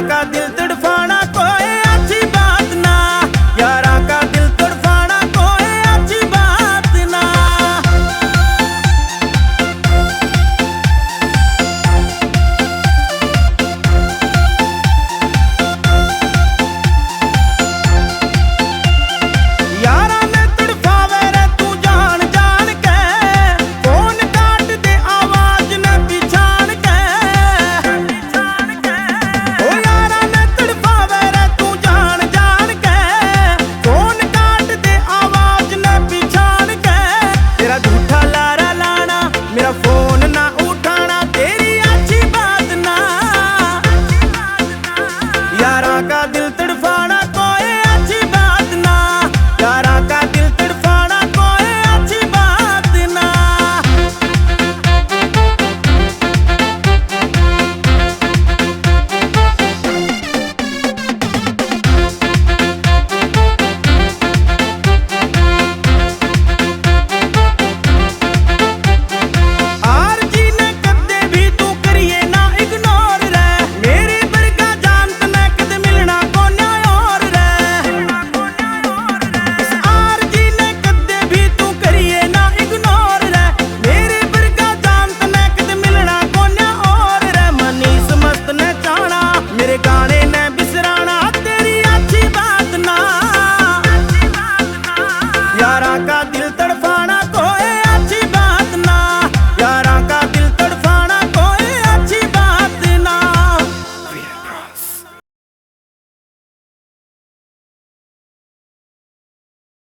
का दिल तड़फाना कोई अच्छी बात ना, यारा का दिल तड़फाना कोई अच्छी बात ना। यारा ने तड़फावे रे तू जान जान के, फोन काट दे आवाज ने पिछाड़ के। ओ यारा ने तड़फावे रे तू जान जान के, फोन काट दे आवाज ने पिछाड़ के। तेरा झूठा लारा लाना, मेरा फोन ना उठाना, तेरी अच्छी बात ना, यारा का दिल